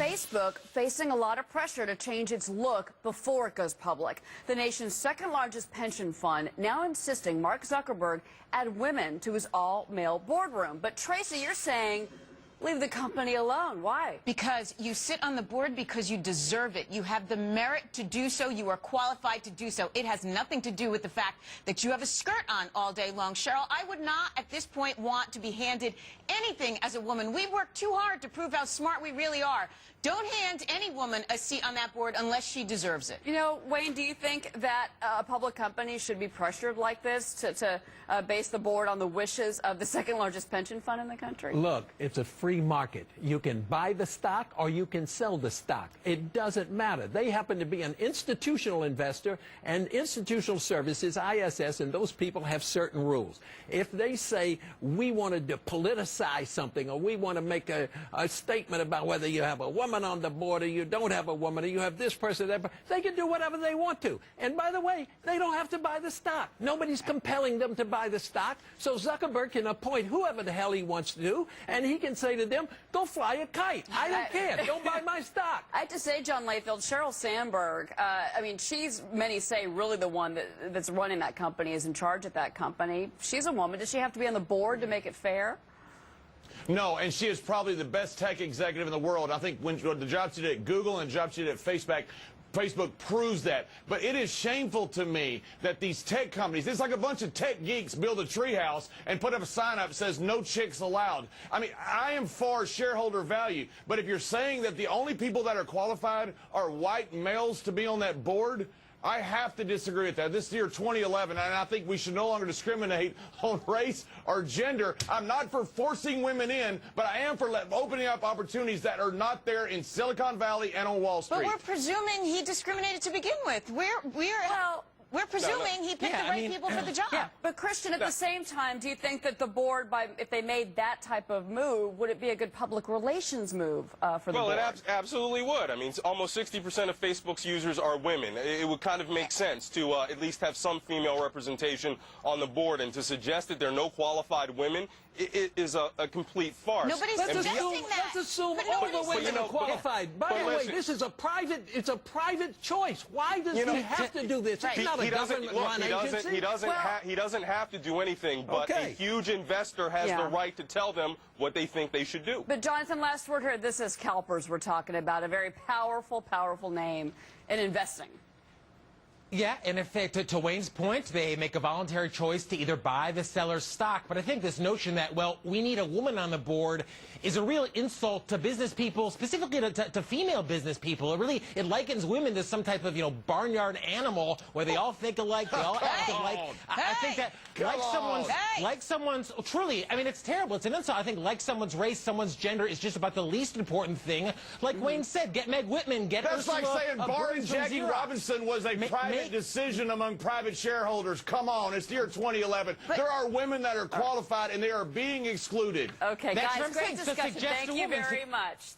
Facebook facing a lot of pressure to change its look before it goes public. The nation's second largest pension fund now insisting Mark Zuckerberg add women to his all-male boardroom. But Tracy, you're saying leave the company alone. Why? Because you sit on the board because you deserve it. You have the merit to do so. You are qualified to do so. It has nothing to do with the fact that you have a skirt on all day long. Cheryl, I would not at this point want to be handed anything as a woman. We work too hard to prove how smart we really are. Don't hand any woman a seat on that board unless she deserves it. You know, Wayne, do you think that a public company should be pressured like this to base the board on the wishes of the second largest pension fund in the country? Look, it's a free market. You can buy the stock or you can sell the stock. It doesn't matter. They happen to be an institutional investor, and Institutional Services, ISS, and those people have certain rules. If they say we wanted to politicize something, or we want to make a statement about whether you have a woman on the board or you don't have a woman, or you have this person, that person, they can do whatever they want to. And by the way, they don't have to buy the stock. Nobody's compelling them to buy the stock. So Zuckerberg can appoint whoever the hell he wants to do, and he can say to them, go fly a kite. I don't care. Don't buy my stock. I have to say, John Layfield, Sheryl Sandberg, I mean, she's, many say, really the one that's running that company, is in charge of that company. She's a woman. Does she have to be on the board to make it fair? No, and she is probably the best tech executive in the world. I think when the job she did at Google and the job she did at Facebook proves that. But it is shameful to me that these tech companies, it's like a bunch of tech geeks build a treehouse and put up a sign up that says no chicks allowed. I mean, I am for shareholder value, but if you're saying that the only people that are qualified are white males to be on that board, I have to disagree with that. This year, 2011, and I think we should no longer discriminate on race or gender. I'm not for forcing women in, but I am for opening up opportunities that are not there in Silicon Valley and on Wall Street. But we're presuming he discriminated to begin with. We're presuming he picked the right people for the job. Yeah, but Christian, at the same time, do you think that the board, if they made that type of move, would it be a good public relations move for the board? Well, it absolutely would. I mean, almost 60% of Facebook's users are women. It would kind of make sense to at least have some female representation on the board, and to suggest that there are no qualified women is a complete farce. Nobody's suggesting that. Let's assume all the women are qualified. By the way, this is a private choice. Why does he have to do this? It's not a government-run agency. He doesn't have to do anything, but a huge investor has the right to tell them what they think they should do. But Jonathan, last word here. This is CalPERS we're talking about, a very powerful, powerful name in investing. Yeah, and if to Wayne's point, they make a voluntary choice to either buy the seller's stock. But I think this notion that, well, we need a woman on the board is a real insult to business people, specifically to female business people. It likens women to some type of, barnyard animal where they all think alike, they all act alike. I think that like someone's, truly, I mean, it's terrible. It's an insult. I think like someone's race, someone's gender is just about the least important thing. Like Wayne said, get Meg Whitman, get That's Ursula, like saying Barr and Jackie Xerox. Robinson was a private decision among private shareholders. Come on, it's the year 2011. There are women that are qualified, and they are being excluded. Okay, That's guys, great discussion. Thank you very much.